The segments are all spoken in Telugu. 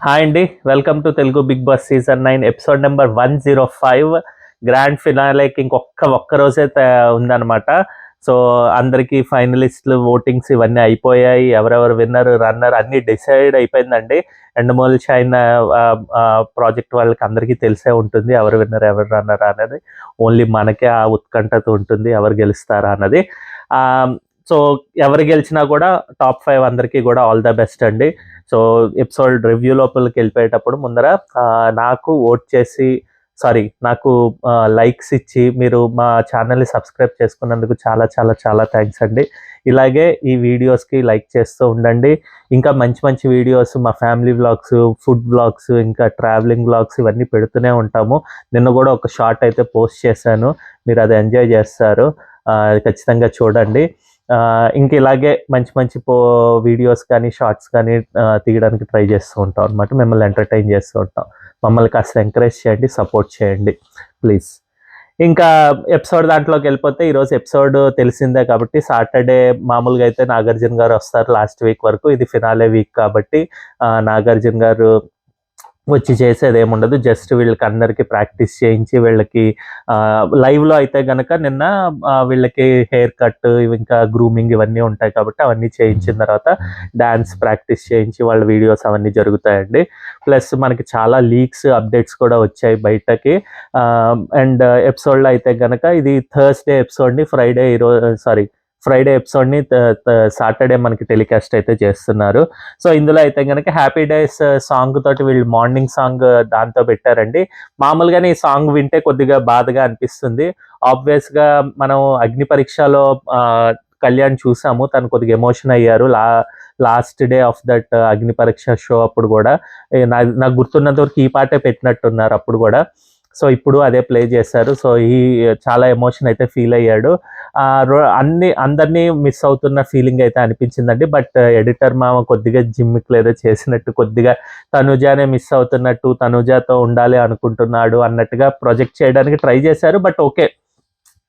హాయ్ అండి, welcome to Telugu Bigg Boss season 9 episode number 105. Grand ఫినాలేకి ఒక్క రోజే ఉందన్నమాట. సో అందరికీ ఫైనలిస్టులు ఓటింగ్స్ ఇవన్నీ అయిపోయాయి. ఎవరెవరు విన్నర్ రన్నర్ అన్నీ డిసైడ్ అయిపోయిందండి. ఎండమూలి షైన్ ప్రాజెక్ట్ వాళ్ళకి అందరికీ తెలిసే ఉంటుంది ఎవరు విన్నర్ ఎవరు రన్నర్ అనేది. ఓన్లీ మనకే ఆ ఉత్కంఠత ఉంటుంది ఎవరు గెలుస్తారా అన్నది. సో ఎవరు గెలిచినా కూడా టాప్ 5 అందరికీ కూడా ఆల్ ద బెస్ట్ అండి. సో ఎపిసోడ్ రివ్యూ లోపలికి వెళ్ళిపోయేటప్పుడు ముందర నాకు ఓట్ చేసి నాకు లైక్స్ ఇచ్చి మీరు మా ఛానల్ని సబ్స్క్రైబ్ చేసుకున్నందుకు చాలా చాలా చాలా థ్యాంక్స్ అండి. ఇలాగే ఈ వీడియోస్కి లైక్ చేస్తూ ఉండండి. ఇంకా మంచి మంచి వీడియోస్ మా ఫ్యామిలీ వ్లాగ్స్, ఫుడ్ వ్లాగ్స్, ఇంకా ట్రావెలింగ్ వ్లాగ్స్ ఇవన్నీ పెడుతూనే ఉంటాము. నిన్న కూడా ఒక షార్ట్ అయితే పోస్ట్ చేశాను, మీరు అది ఎంజాయ్ చేస్తారు, ఖచ్చితంగా చూడండి. ఇంక ఇలాగే మంచి మంచి వీడియోస్ కానీ షార్ట్స్ కానీ తీయడానికి ట్రై చేస్తూ ఉంటాం అనమాట. మిమ్మల్ని ఎంటర్టైన్ చేస్తూ ఉంటాం. మమ్మల్ని కాస్త ఎంకరేజ్ చేయండి, సపోర్ట్ చేయండి ప్లీజ్. ఇంకా ఎపిసోడ్ దాంట్లోకి వెళ్ళిపోతే ఈరోజు ఎపిసోడ్ తెలిసిందే కాబట్టి సాటర్డే మామూలుగా అయితే నాగార్జున గారు వస్తారు లాస్ట్ వీక్ వరకు. ఇది ఫినాలే వీక్ కాబట్టి నాగార్జున గారు వచ్చి చేసేది ఏముండదు. జస్ట్ వీళ్ళకి అందరికీ ప్రాక్టీస్ చేయించి వీళ్ళకి లైవ్లో అయితే కనుక నిన్న వీళ్ళకి హెయిర్ కట్ ఇంకా గ్రూమింగ్ ఇవన్నీ ఉంటాయి కాబట్టి అవన్నీ చేయించిన తర్వాత డాన్స్ ప్రాక్టీస్ చేయించి వాళ్ళ వీడియోస్ అవన్నీ జరుగుతాయండి. ప్లస్ మనకి చాలా లీక్స్ అప్డేట్స్ కూడా వచ్చాయి బయటకి. అండ్ ఎపిసోడ్లో అయితే కనుక ఇది థర్స్డే ఎపిసోడ్ని ఫ్రైడే ఎపిసోడ్ని సాటర్డే మనకి టెలికాస్ట్ అయితే చేస్తున్నారు. సో ఇందులో అయితే కనుక హ్యాపీ డేస్ సాంగ్ తోటి వీళ్ళు మార్నింగ్ సాంగ్ దాంతో పెట్టారండి. మామూలుగానే ఈ సాంగ్ వింటే కొద్దిగా బాధగా అనిపిస్తుంది. ఆబ్వియస్గా మనం అగ్ని పరీక్షలో కళ్యాణ్ చూసాము, తను కొద్దిగా ఎమోషన్ అయ్యారు లాస్ట్ డే ఆఫ్ దట్ అగ్ని పరీక్ష షో అప్పుడు కూడా. నాకు గుర్తున్నంత వరకు ఈ పాటే పెట్టినట్టున్నారు అప్పుడు కూడా. సో ఇప్పుడు అదే ప్లే చేశారు. సో చాలా ఎమోషన్ అయితే ఫీల్ అయ్యాడు. అందరినీ మిస్ అవుతున్న ఫీలింగ్ అయితే అనిపించిందండి. బట్ ఎడిటర్ మామ కొద్దిగా జిమ్కి లేదో చేసినట్టు, కొద్దిగా తనుజానే మిస్ అవుతున్నట్టు, తనుజాతో ఉండాలి అనుకుంటున్నాడు అన్నట్టుగా ప్రొజెక్ట్ చేయడానికి ట్రై చేశారు. బట్ ఓకే,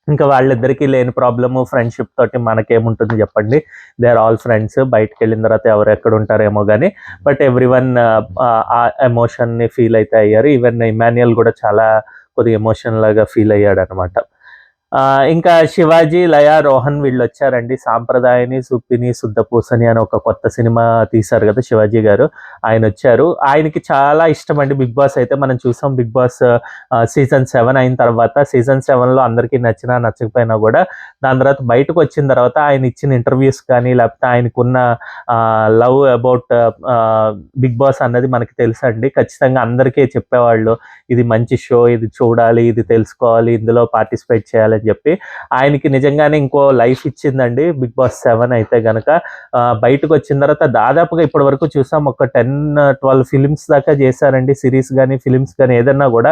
ఇంకా వాళ్ళిద్దరికీ లేని ప్రాబ్లము ఫ్రెండ్షిప్ తోటి మనకేముంటుంది చెప్పండి. They are all friends. బయటకు వెళ్ళిన తర్వాత ఎవరు ఎక్కడ ఉంటారేమో కానీ బట్ ఎవ్రీవన్ ఆ ఎమోషన్ని ఫీల్ అయితే అయ్యారు. ఈవెన్ ఇమాన్యుయల్ కూడా చాలా కొద్దిగా ఎమోషన్ లాగా ఫీల్ అయ్యాడు అనమాట. ఇంకా శివాజీ, లయ, రోహన్ వీళ్ళు వచ్చారండి. సాంప్రదాయని, సుప్పిని, శుద్ధపూసని అని ఒక కొత్త సినిమా తీశారు కదా శివాజీ గారు, ఆయన వచ్చారు. ఆయనకి చాలా ఇష్టం అండి బిగ్ బాస్. అయితే మనం చూసాం బిగ్ బాస్ సీజన్ 7 అయిన తర్వాత. సీజన్ 7లో అందరికీ నచ్చినా నచ్చకపోయినా కూడా దాని తర్వాత బయటకు వచ్చిన తర్వాత ఆయన ఇచ్చిన ఇంటర్వ్యూస్ కానీ లేకపోతే ఆయనకున్న లవ్ అబౌట్ బిగ్ బాస్ అన్నది మనకి తెలుసండి. ఖచ్చితంగా అందరికీ చెప్పేవాళ్ళు, ఇది మంచి షో, ఇది చూడాలి, ఇది తెలుసుకోవాలి, ఇందులో పార్టిసిపేట్ చేయాలి అని చెప్పి. ఆయనకి నిజంగానే ఇంకో లైఫ్ ఇచ్చిందండి బిగ్ బాస్ 7 అయితే కనుక. బయటకు వచ్చిన తర్వాత దాదాపుగా ఇప్పటి వరకు చూసాం ఒక 10-12 ఫిలిమ్స్ దాకా చేశారండి. సిరీస్ కానీ ఫిలిమ్స్ కానీ ఏదన్నా కూడా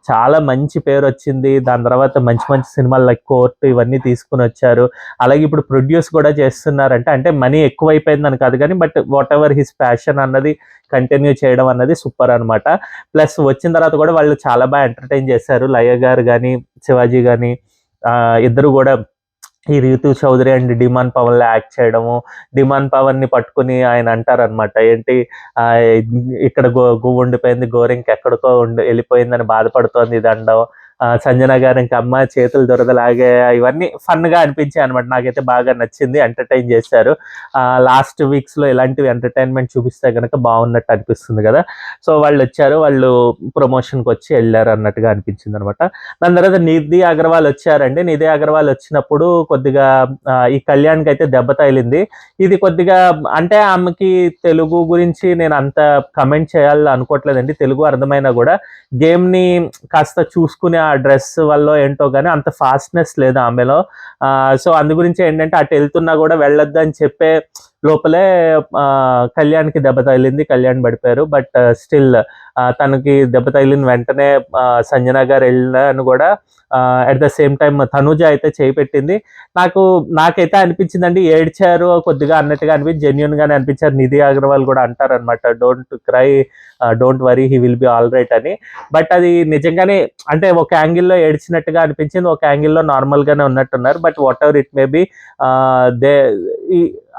చాలా మంచి పేరు వచ్చింది. దాని తర్వాత మంచి మంచి సినిమాలు లైక్ కోర్ట్ ఇవన్నీ తీసుకుని వచ్చారు. అలాగే ఇప్పుడు ప్రొడ్యూస్ కూడా చేస్తున్నారంటే, అంటే మనీ ఎక్కువైపోయిందని కాదు కానీ but what ever his passion అన్నది కంటిన్యూ చేయడం అన్నది సూపర్ అనమాట. ప్లస్ వచ్చిన తర్వాత కూడా వాళ్ళు చాలా బాగా ఎంటర్టైన్ చేశారు. లయ గారు కానీ శివాజీ కానీ ఇద్దరు కూడా ఈ రితు చౌదరి అండ్ డిమాన్ పవన్లో యాక్ట్ చేయడము. డిమాన్ పవన్ని పట్టుకుని ఆయన అంటారనమాట, ఏంటి ఇక్కడ గువ్వు ఉండిపోయింది, గోరింక ఎక్కడికో వెళ్ళిపోయిందని బాధపడుతోంది ఇది అండం. సంజన గారు ఇంకా అమ్మ చేతులు దొరదలాగే, ఇవన్నీ ఫన్గా అనిపించాయి అనమాట. నాకైతే బాగా నచ్చింది, ఎంటర్టైన్ చేశారు. లాస్ట్ వీక్స్లో ఇలాంటివి ఎంటర్టైన్మెంట్ చూపిస్తే కనుక బాగున్నట్టు అనిపిస్తుంది కదా. సో వాళ్ళు వచ్చారు, వాళ్ళు ప్రమోషన్కి వచ్చి వెళ్ళారు అన్నట్టుగా అనిపించింది అనమాట. దాని తర్వాత నిధి అగర్వాల్ వచ్చారండి. నిధి అగర్వాల్ వచ్చినప్పుడు కొద్దిగా ఈ కళ్యాణ్కి అయితే దెబ్బ తగిలింది. ఇది కొద్దిగా అంటే ఆమెకి తెలుగు గురించి నేను అంత కమెంట్ చేయాలని అనుకోవట్లేదండి. తెలుగు అర్థమైనా కూడా గేమ్ని కాస్త చూసుకునే ఆ డ్రెస్ వల్ల ఏంటో కానీ అంత ఫాస్ట్నెస్ లేదు ఆమెలో. సో అందు గురించి ఏంటంటే అటు వెళ్తున్నా కూడా వెళ్ళొద్దు అని చెప్పే లోపలే కళ్యాణ్కి దెబ్బ తగిలింది, కళ్యాణ్ పడిపోయారు. బట్ స్టిల్ తనకి దెబ్బ తగిలిన వెంటనే సంజన గారు వెళ్ళాను కూడా at the same time Tanuja అయితే చేయిపెట్టింది. నాకైతే అనిపించిందండి, ఏడ్చారు కొద్దిగా అన్నట్టుగా అనిపించి, జెన్యున్గానే అనిపించారు. నిధి అగర్వాల్ కూడా అంటారనమాట, don't cry, don't worry, he will be all right అని. బట్ అది నిజంగానే అంటే ఒక యాంగిల్లో ఏడ్చినట్టుగా అనిపించింది, ఒక యాంగిల్లో నార్మల్గానే ఉన్నట్టున్నారు. But what ever it may be,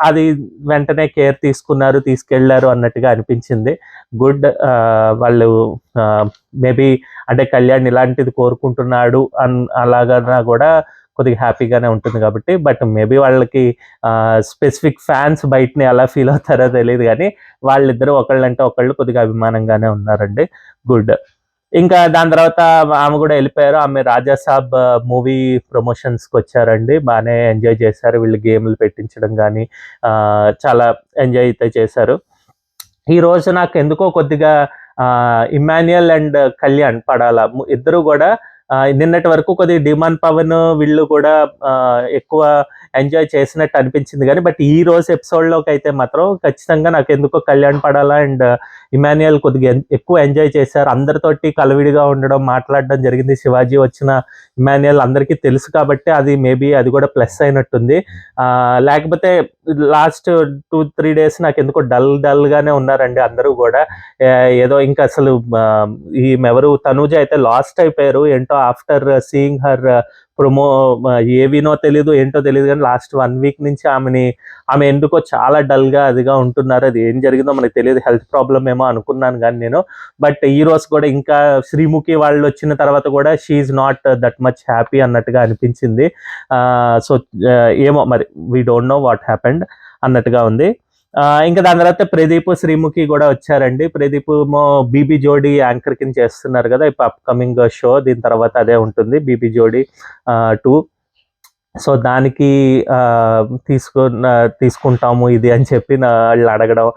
అది వెంటనే కేర్ తీసుకెళ్లారు అన్నట్టుగా అనిపించింది. గుడ్. వాళ్ళు మేబీ అంటే కళ్యాణ్ ఇలాంటిది కోరుకుంటున్నాడు అలాగన్నా కూడా కొద్దిగా హ్యాపీగానే ఉంటుంది కాబట్టి. బట్ మేబీ వాళ్ళకి స్పెసిఫిక్ ఫ్యాన్స్ బయటని ఎలా ఫీల్ అవుతారో తెలియదు కానీ వాళ్ళిద్దరూ ఒకళ్ళంటే ఒకళ్ళు కొద్దిగా అభిమానంగానే ఉన్నారండి. గుడ్. ఇంకా దాని తర్వాత ఆమె కూడా వెళ్ళిపోయారు. ఆమె రాజాసాబ్ మూవీ ప్రమోషన్స్కి వచ్చారండి. బాగానే ఎంజాయ్ చేశారు. వీళ్ళు గేమ్లు పెట్టించడం కానీ చాలా ఎంజాయ్ అయితే చేశారు. ఈ రోజు నాకు ఎందుకో కొద్దిగా ఇమాన్యుయల్ అండ్ కళ్యాణ్ పడాల ఇద్దరు కూడా నిన్నటి వరకు కొద్దిగా డిమాన్ పవన్ వీళ్ళు కూడా ఎక్కువ ఎంజాయ్ చేసినట్టు అనిపించింది కానీ బట్ ఈ రోజు ఎపిసోడ్లోకి అయితే మాత్రం ఖచ్చితంగా నాకు ఎందుకో కళ్యాణ్ పడాల అండ్ ఇమాన్యుయల్ కొద్దిగా ఎక్కువ ఎంజాయ్ చేశారు. అందరితోటి కలవిడిగా ఉండడం, మాట్లాడడం జరిగింది. శివాజీ వచ్చిన ఇమాన్యుయల్ అందరికీ తెలుసు కాబట్టి అది మేబీ అది కూడా ప్లస్ అయినట్టుంది. లేకపోతే లాస్ట్ 2-3 days నాకు ఎందుకో డల్గానే ఉన్నారండి అందరూ కూడా. ఏదో ఇంకా అసలు ఈమెవరు తనూజ అయితే లాస్ట్ అయిపోయారు ఏంటో. ఆఫ్టర్ సీయింగ్ హర్ ప్రొమో ఏవినో తెలీదు ఏంటో తెలియదు కానీ లాస్ట్ 1 week నుంచి ఆమె ఎందుకో చాలా డల్గా అదిగా ఉంటున్నారు. అది ఏం జరిగిందో మనకు తెలియదు. హెల్త్ ప్రాబ్లమ్ ఏమో అనుకున్నాను కానీ నేను. బట్ ఈ రోజు కూడా ఇంకా శ్రీముఖి వాళ్ళు వచ్చిన తర్వాత కూడా she's not that much happy అన్నట్టుగా అనిపించింది. సో ఏమో మరి we don't know what happened అన్నట్టుగా ఉంది. ఇంకా దాని తర్వాత ప్రదీప్ శ్రీముఖి కూడా వచ్చారండి. ప్రదీప్ ఏమో బీబీ జోడీ యాంకర్ కింద చేస్తున్నారు కదా ఇప్పుడు అప్కమింగ్ షో. దీని తర్వాత అదే ఉంటుంది బీబీ జోడీ 2. సో దానికి తీసుకుంటాము ఇది అని చెప్పి వాళ్ళు అడగడం.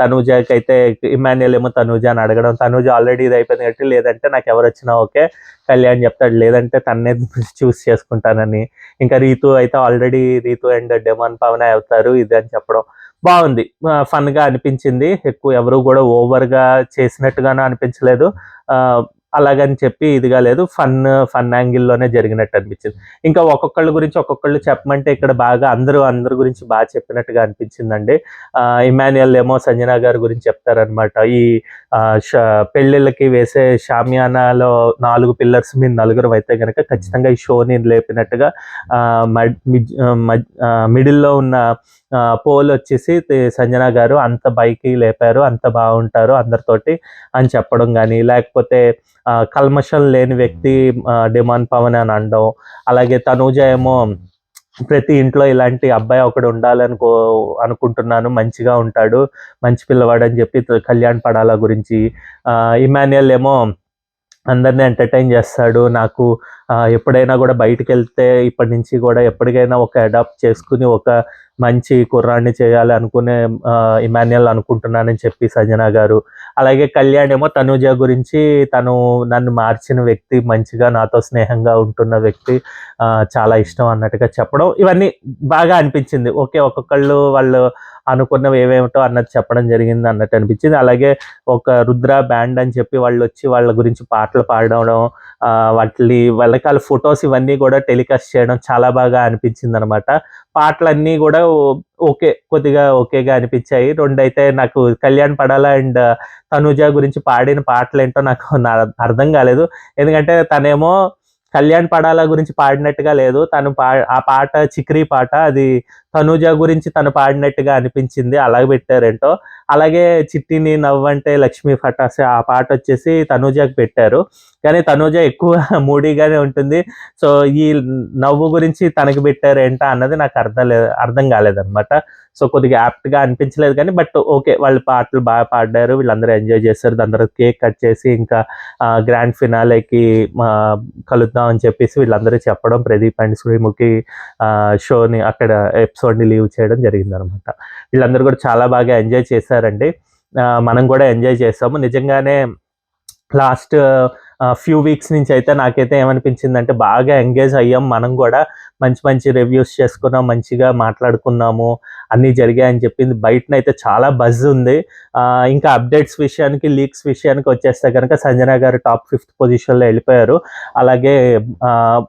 తనూజకి అయితే ఇమాన్యుయల్ ఏమో తనూజ అని అడగడం. తనూజ ఆల్రెడీ ఇది అయిపోయింది కాబట్టి లేదంటే నాకు ఎవరు వచ్చినా ఓకే, కళ్యాణ్ చెప్తాడు లేదంటే తన్నే చూస్ చేసుకుంటానని. ఇంకా రీతు అయితే ఆల్రెడీ రీతు అండ్ డిమాన్ పవన్ అవుతారు ఇది అని చెప్పడం బాగుంది. ఫన్గా అనిపించింది. ఎక్కువ ఎవరు కూడా ఓవర్గా చేసినట్టుగానే అనిపించలేదు. అలాగని చెప్పి ఇదిగా లేదు. ఫన్ యాంగిల్లోనే జరిగినట్టు అనిపించింది. ఇంకా ఒక్కొక్కళ్ళ గురించి ఒక్కొక్కళ్ళు చెప్పమంటే ఇక్కడ బాగా అందరి గురించి బాగా చెప్పినట్టుగా అనిపించిందండి. ఇమాన్యుయల్ ఏమో సంజన గారి గురించి చెప్తారనమాట. ఈ పెళ్ళిళ్ళకి వేసే షామియానాలో 4 పిల్లర్స్ మీద 4 అయితే కనుక ఖచ్చితంగా ఈ షోని లేపినట్టుగా మిడిల్లో ఉన్న పోల్ వచ్చేసి సంజన గారు అంత బైకి లేపారు, అంత బాగుంటారు అందరితోటి అని చెప్పడం కానీ, లేకపోతే కల్మషం లేని వ్యక్తి డిమాన్ పవన్ అని అనడం. అలాగే తనూజ ఏమో ప్రతి ఇంట్లో ఇలాంటి అబ్బాయి ఒకడు అనుకుంటున్నాను, మంచిగా ఉంటాడు, మంచి పిల్లవాడు అని చెప్పి కళ్యాణ్ పడాల గురించి. ఇమాన్యుయల్ ఏమో అందరినీ ఎంటర్టైన్ చేస్తాడు. నాకు ఎప్పుడైనా కూడా బయటకు వెళ్తే ఇప్పటి నుంచి కూడా ఎప్పటికైనా ఒక అడాప్ట్ చేసుకుని ఒక మంచి కుర్రాన్ని చేయాలి అనుకునే ఇమాన్యుయల్ అనుకుంటున్నానని చెప్పి సంజన గారు. అలాగే కళ్యాణ్ ఏమో తనూజ గురించి తను నన్ను మార్చిన వ్యక్తి, మంచిగా నాతో స్నేహంగా ఉంటున్న వ్యక్తి, చాలా ఇష్టం అన్నట్టుగా చెప్పడం ఇవన్నీ బాగా అనిపించింది. ఓకే, ఒక్కొక్కళ్ళు వాళ్ళు అనుకున్నవి ఏవేమిటో అన్నది చెప్పడం జరిగింది అన్నట్టు అనిపించింది. అలాగే ఒక రుద్ర బ్యాండ్ అని చెప్పి వాళ్ళు వచ్చి వాళ్ళ గురించి పాటలు పాడడం, వాళ్ళ ఫొటోస్ ఇవన్నీ కూడా టెలికాస్ట్ చేయడం చాలా బాగా అనిపించింది అనమాట. పాటలన్నీ కూడా ఓకే, కొద్దిగా ఓకేగా అనిపించాయి. 2 అయితే నాకు కళ్యాణ్ పడాల అండ్ తనూజ గురించి పాడిన పాటలు ఏంటో నాకు అర్థం కాలేదు. ఎందుకంటే తనేమో కళ్యాణ్ పడాల గురించి పాడినట్టుగా లేదు. ఆ పాట చిక్రీ పాట అది తనూజ గురించి తను పాడినట్టుగా అనిపించింది. అలాగే పెట్టారేంటో. అలాగే చిట్టిని నవ్వంటే లక్ష్మీ ఫటాసే ఆ పాట వచ్చేసి తనూజకి పెట్టారు. కానీ తనూజ ఎక్కువ మూడీగానే ఉంటుంది. సో ఈ నవ్వు గురించి తనకి పెట్టారేంటా అన్నది నాకు అర్థం కాలేదన్నమాట. సో కొద్దిగా యాప్ట్గా అనిపించలేదు కానీ బట్ ఓకే, వాళ్ళు పాటలు బాగా పాడారు, వీళ్ళందరూ ఎంజాయ్ చేస్తారు. దాని తర్వాత కేక్ కట్ చేసి ఇంకా గ్రాండ్ ఫినాలేకి కలుద్దాం అని చెప్పేసి వీళ్ళందరూ చెప్పడం, ప్రదీప్ అండ్ శ్రీముఖి షోని అక్కడ ఎపిసోడ్ని లీవ్ చేయడం జరిగిందనమాట. వీళ్ళందరూ కూడా చాలా బాగా ఎంజాయ్ చేశారండి. మనం కూడా ఎంజాయ్ చేసాము. నిజంగానే లాస్ట్ ఫ్యూ వీక్స్ నుంచి అయితే నాకైతే ఏమనిపించిందంటే బాగా ఎంగేజ్ అయ్యాం. మనం కూడా మంచి రివ్యూస్ చేసుకున్నాం, మంచిగా మాట్లాడుకున్నాము, అన్నీ జరిగాయని చెప్పింది. బయటనైతే చాలా బజ్ ఉంది. ఇంకా అప్డేట్స్ విషయానికి, లీక్స్ విషయానికి వచ్చేస్తే కనుక సంజన గారు టాప్ 5th పొజిషన్లో వెళ్ళిపోయారు. అలాగే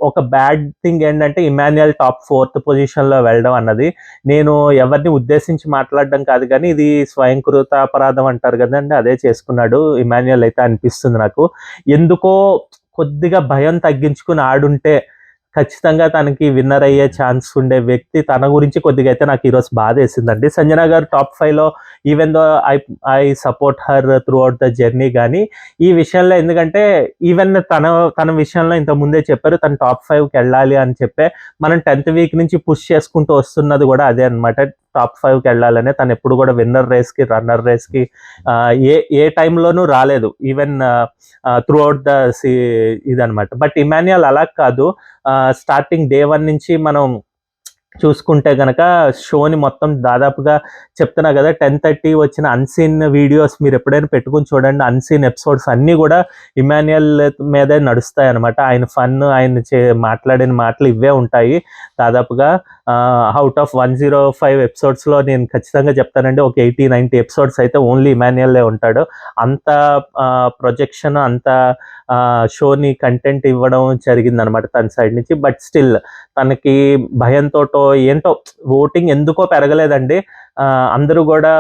ఒక బ్యాడ్ థింగ్ ఏంటంటే ఇమాన్యుయల్ టాప్ 4th పొజిషన్లో వెళ్ళడం అన్నది. నేను ఎవరిని ఉద్దేశించి మాట్లాడడం కాదు కానీ ఇది స్వయంకృత అపరాధం అంటారు కదండి, అదే చేసుకున్నాడు ఇమాన్యుయల్ అయితే అనిపిస్తుంది నాకు. ఎందుకో కొద్దిగా భయం తగ్గించుకుని ఆడుంటే ఖచ్చితంగా తనకి విన్నర్ అయ్యే ఛాన్స్ ఉండే వ్యక్తి తన గురించి కొద్దిగా అయితే నాకు ఈరోజు బాధ వేసిందండి. సంజన గారు టాప్ 5లో even though I support her throughout the journey. కానీ ఈ విషయంలో ఎందుకంటే ఈవెన్ తన విషయంలో ఇంత ముందే చెప్పారు తను టాప్ 5కి వెళ్ళాలి అని చెప్పే మనం 10th వీక్ నుంచి పుష్ చేసుకుంటూ వస్తున్నది కూడా అదే అనమాట. టాప్ 5కి వెళ్ళాలనే తను ఎప్పుడు కూడా విన్నర్ రేస్కి రన్నర్ రేస్కి ఏ టైంలోనూ రాలేదు, ఈవెన్ త్రూ అవుట్ ద ఇదనమాట. బట్ ఇమాన్యుయల్ అలా కాదు, స్టార్టింగ్ డే 1 నుంచి మనం చూసుకుంటే కనుక షోని మొత్తం దాదాపుగా చెప్తున్నా కదా 10:30 వచ్చిన అన్సీన్ వీడియోస్ మీరు ఎప్పుడైనా పెట్టుకుని చూడండి. అన్సీన్ ఎపిసోడ్స్ అన్నీ కూడా ఇమాన్యుయల్ మీదే నడుస్తాయి అనమాట. ఆయన ఫన్, ఆయన మాట్లాడిన మాటలు ఇవే ఉంటాయి దాదాపుగా. అవుట్ ఆఫ్ 105 ఎపిసోడ్స్లో నేను ఖచ్చితంగా చెప్తానండి ఒక 80-90 ఎపిసోడ్స్ అయితే ఓన్లీ ఇమాన్యుయల్లే ఉంటాడు. అంత ప్రొజెక్షన్, అంత షోని కంటెంట్ ఇవ్వడం జరిగిందనమాట తన సైడ్ నుంచి. బట్ స్టిల్ తనకి భయంతోటో ఏంటో ఓటింగ్ ఎందుకో పెరగలేదండి. అందరూ కూడా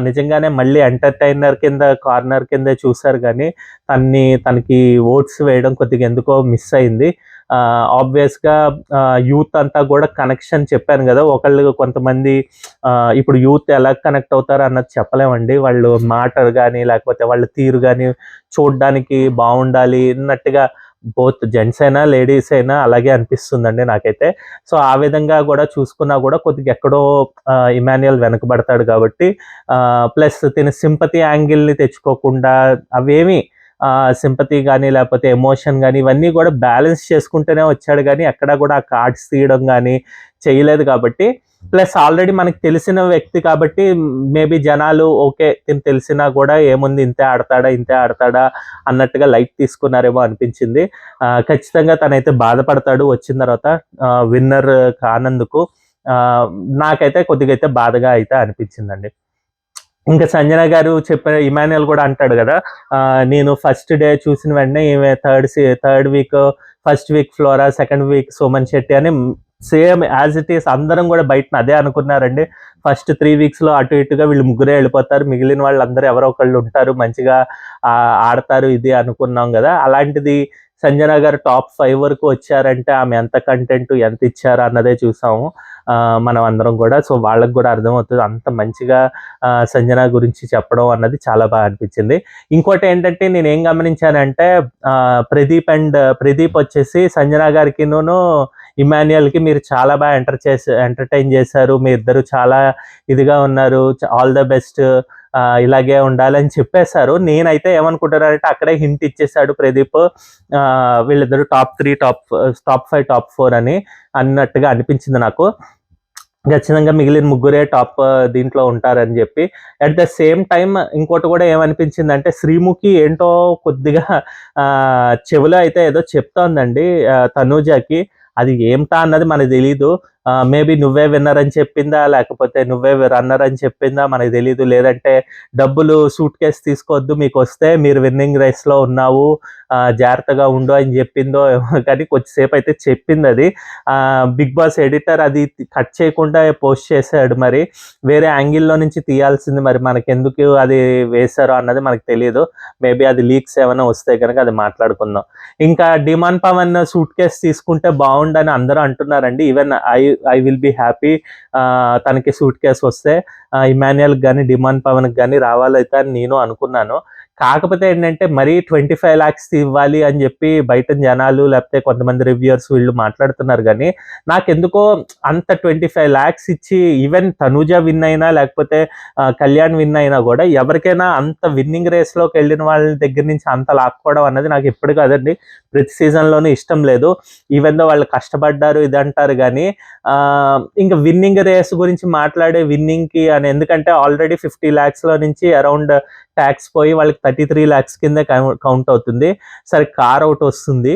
నిజంగానే మళ్ళీ ఎంటర్టైనర్ కింద, కార్నర్ కింద చూశారు. కానీ తనకి ఓట్స్ వేయడం కొద్దిగా ఎందుకో మిస్ అయింది. ఆబ్వియస్గా యూత్ అంతా కూడా కనెక్షన్ చెప్పాను కదా, కొంతమంది ఇప్పుడు యూత్ ఎలా కనెక్ట్ అవుతారో అన్నది చెప్పలేమండి. వాళ్ళు మాట కానీ లేకపోతే వాళ్ళ తీరు కానీ చూడడానికి బాగుండాలి అన్నట్టుగా బోత్ జెంట్స్ అయినా లేడీస్ అయినా అలాగే అనిపిస్తుందండి నాకైతే. సో ఆ విధంగా కూడా చూసుకున్నా కూడా కొద్దిగా ఎక్కడో ఇమాన్యుయల్ వెనకబడతాడు కాబట్టి, ప్లస్ తిన సింపతి యాంగిల్ని తెచ్చుకోకుండా అవేమి సింపతి కానీ లేకపోతే ఎమోషన్ కానీ ఇవన్నీ కూడా బ్యాలెన్స్ చేసుకుంటూనే వచ్చాడు. కానీ ఎక్కడా కూడా ఆ కార్డ్స్ తీయడం కానీ చేయలేదు. కాబట్టి ప్లస్ ఆల్రెడీ మనకి తెలిసిన వ్యక్తి కాబట్టి మేబీ జనాలు ఓకే తిని తెలిసినా కూడా ఏముంది ఇంతే ఆడతాడా అన్నట్టుగా లైట్ తీసుకున్నారేమో అనిపించింది. ఖచ్చితంగా తనైతే బాధపడతాడు వచ్చిన తర్వాత విన్నర్ కానందుకు. నాకైతే కొద్దిగా అయితే బాధగా అయితే అనిపించిందండి. ఇంకా సంజన గారు చెప్పిన ఇమాన్యుయల్ కూడా అంటాడు కదా, నేను ఫస్ట్ డే చూసిన వెంటనే ఈమె third week, first week flora, second week Suman Shetty అని సేమ్ యాజ్ ఇట్ ఈస్ అందరం కూడా బయటన అదే అనుకున్నారండి. ఫస్ట్ 3 వీక్స్లో అటు ఇటుగా వీళ్ళు ముగ్గురే వెళ్ళిపోతారు, మిగిలిన వాళ్ళందరూ ఎవరో ఒకళ్ళు ఉంటారు, మంచిగా ఆడతారు ఇది అనుకున్నాం కదా. అలాంటిది సంజన గారు టాప్ 5 వరకు వచ్చారంటే ఆమె ఎంత కంటెంట్ ఎంత ఇచ్చారు అన్నదే చూసాము మనం అందరం కూడా. సో వాళ్ళకి కూడా అర్థమవుతుంది అంత మంచిగా సంజన గురించి చెప్పడం అన్నది చాలా బాగా అనిపించింది. ఇంకోటి ఏంటంటే నేను ఏం గమనించానంటే ప్రదీప్ వచ్చేసి సంజన గారికిను ఇమాన్యుయల్కి మీరు చాలా బాగా ఎంటర్టైన్ చేశారు, మీ ఇద్దరు చాలా ఇదిగా ఉన్నారు, ఆల్ ద బెస్ట్, ఇలాగే ఉండాలని చెప్పేశారు. నేనైతే ఏమనుకుంటానంటే అక్కడే హింట్ ఇచ్చేసాడు ప్రదీప్, వీళ్ళిద్దరు టాప్ 3, టాప్ 5, టాప్ 4 అని అన్నట్టుగా అనిపించింది నాకు. ఖచ్చితంగా మిగిలిన ముగ్గురే టాప్ దీంట్లో ఉంటారని చెప్పి. అట్ ద సేమ్ టైం ఇంకోటి కూడా ఏమనిపించిందంటే శ్రీముఖి ఏంటో కొద్దిగా చెవిలో అయితే ఏదో చెప్తోందండి తనూజకి. అది ఏమిటా అన్నది మనకు తెలీదు. మేబీ నువ్వే విన్నర్ అని చెప్పిందా లేకపోతే నువ్వే రన్నర్ అని చెప్పిందా మనకు తెలీదు. లేదంటే డబ్బులు సూట్ కేసు తీసుకోవద్దు, మీకు వస్తే మీరు విన్నింగ్ రేస్లో ఉన్నావు, జాగ్రత్తగా ఉండు అని చెప్పిందో కానీ కొద్దిసేపు అయితే చెప్పింది అది. బిగ్ బాస్ ఎడిటర్ అది కట్ చేయకుండా పోస్ట్ చేశాడు. మరి వేరే యాంగిల్లో నుంచి తీయాల్సింది, మరి మనకెందుకు అది వేశారో అన్నది మనకు తెలియదు. మేబీ అది లీక్స్ ఏమైనా వస్తే కనుక అది మాట్లాడుకుందాం. ఇంకా డిమాండ్ పవన్ సూట్ కేసు తీసుకుంటే బాగుండని అందరూ అంటున్నారండి. Even I will be happy తనకి సూట్ కేసు వస్తే. ఇమాన్యుయల్కి కానీ డిమాండ్ పవన్కి కానీ రావాలైతే అని నేను అనుకున్నాను. కాకపోతే ఏంటంటే మరీ 25 lakhs ఇవ్వాలి అని చెప్పి బయట జనాలు లేకపోతే కొంతమంది రివ్యూయర్స్ వీళ్ళు మాట్లాడుతున్నారు. కానీ నాకెందుకో అంత 25 lakhs ఇచ్చి ఈవెన్ తనూజ విన్ అయినా లేకపోతే కళ్యాణ్ విన్ అయినా కూడా ఎవరికైనా అంత విన్నింగ్ రేస్లోకి వెళ్ళిన వాళ్ళ దగ్గర నుంచి అంత లాక్కోవడం అన్నది నాకు ఎప్పుడు కాదండి, ప్రతి సీజన్లోనూ ఇష్టం లేదు. ఈవెన్ దో వాళ్ళు కష్టపడ్డారు ఇది అంటారు కానీ ఇంకా విన్నింగ్ రేస్ గురించి మాట్లాడే విన్నింగ్కి అని, ఎందుకంటే ఆల్రెడీ 50 lakhsలో నుంచి అరౌండ్ ట్యాక్స్ పోయి వాళ్ళకి 33 lakhs కింద కౌంట్ అవుతుంది. సరే కార్ అవుట్ వస్తుంది.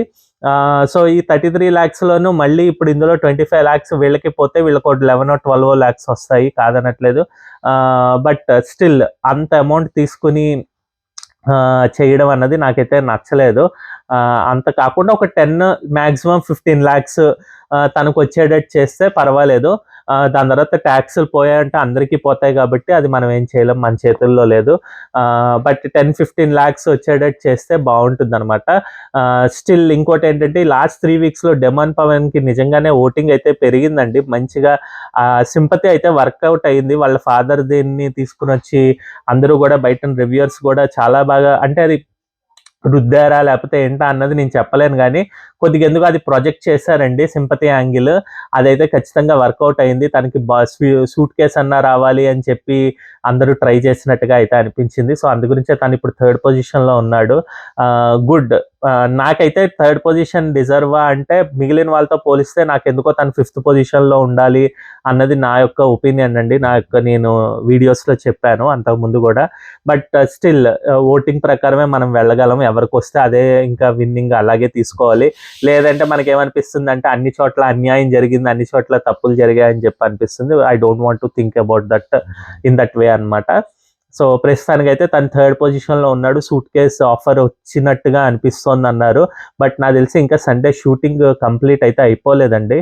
సో ఈ 33 lakhsలోనూ మళ్ళీ ఇప్పుడు ఇందులో 25 lakhs వీళ్ళకి పోతే వీళ్ళకి 11 or 12 lakhs వస్తాయి, కాదనట్లేదు. బట్ స్టిల్ అంత అమౌంట్ తీసుకుని చేయడం అన్నది నాకైతే నచ్చలేదు. అంత కాకుండా ఒక 10 maximum 15 lakhs తనకు వచ్చేటట్టు చేస్తే పర్వాలేదు. దాని తర్వాత ట్యాక్సులు పోయాయంటే అందరికీ పోతాయి కాబట్టి అది మనం ఏం చేయలేం, మన చేతుల్లో లేదు. బట్ 10-15 lakhs వచ్చేటట్టు చేస్తే బాగుంటుంది అనమాట. స్టిల్ ఇంకోటి ఏంటంటే లాస్ట్ 3 weeksలో డెమాన్ పవన్కి నిజంగానే ఓటింగ్ అయితే పెరిగిందండి. మంచిగా సింపతి అయితే వర్కౌట్ అయ్యింది. వాళ్ళ ఫాదర్ దీన్ని తీసుకుని వచ్చి అందరూ కూడా బయట రివ్యూయర్స్ కూడా చాలా బాగా, అంటే అది రుద్దారా లేకపోతే ఏంటా అన్నది నేను చెప్పలేను, కానీ కొద్దిగా ఎందుకు అది ప్రొజెక్ట్ చేశారండి సింపతి యాంగిల్. అదైతే ఖచ్చితంగా వర్కౌట్ అయింది. తనకి సూట్ కేస్ అన్నా రావాలి అని చెప్పి అందరూ ట్రై చేసినట్టుగా అయితే అనిపించింది. సో అందు గురించే తను ఇప్పుడు 3rd పొజిషన్లో ఉన్నాడు. గుడ్. నాకైతే 3rd పొజిషన్ డిజర్వా అంటే మిగిలిన వాళ్ళతో పోలిస్తే నాకు ఎందుకో తను 5th పొజిషన్లో ఉండాలి అన్నది నా యొక్క ఒపీనియన్ అండి. నేను వీడియోస్లో చెప్పాను అంతకుముందు కూడా. బట్ స్టిల్ ఓటింగ్ ప్రకారమే మనం వెళ్ళగలం. ఎవరికి వస్తే అదే ఇంకా విన్నింగ్ అలాగే తీసుకోవాలి. లేదంటే మనకి ఏమనిపిస్తుంది అంటే అన్ని చోట్ల అన్యాయం జరిగింది, అన్ని చోట్ల తప్పులు జరిగాయని చెప్పి అనిపిస్తుంది. I don't want to think about that in that way అనమాట. సో ప్రస్తుతానికి అయితే తను 3rd పొజిషన్లో ఉన్నాడు. సూట్ కేస్ ఆఫర్ వచ్చినట్టుగా అనిపిస్తోంది అన్నారు. బట్ నాకు తెలిసి ఇంకా సండే షూటింగ్ కంప్లీట్ అయితే అయిపోలేదండి.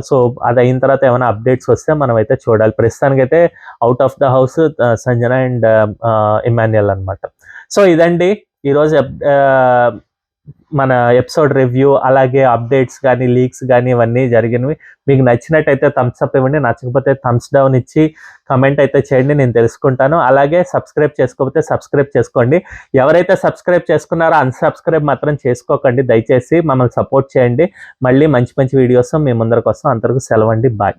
సో అది అయిన తర్వాత ఏమైనా అప్డేట్స్ వస్తే మనం అయితే చూడాలి. ప్రస్తుతానికి అయితే out of the house Sanjana and Emmanuel అనమాట. సో ఇదండి ఈరోజు మన ఎపిసోడ్ రివ్యూ, అలాగే అప్డేట్స్ కానీ లీక్స్ కానీ ఇవన్నీ జరిగినవి. మీకు నచ్చినట్టయితే థమ్స్ అప్ ఇవ్వండి, నచ్చకపోతే థమ్స్ డౌన్ ఇచ్చి కమెంట్ అయితే చేయండి, నేను తెలుసుకుంటాను. అలాగే సబ్స్క్రైబ్ చేసుకోకపోతే సబ్స్క్రైబ్ చేసుకోండి. ఎవరైతే సబ్స్క్రైబ్ చేసుకున్నారో అన్సబ్స్క్రైబ్ మాత్రం చేసుకోకండి దయచేసి. మమ్మల్ని సపోర్ట్ చేయండి. మళ్ళీ మంచి మంచి వీడియోస్ మీ ముందరకు వస్తాం. అంతవరకు సెలవండి. బాయ్.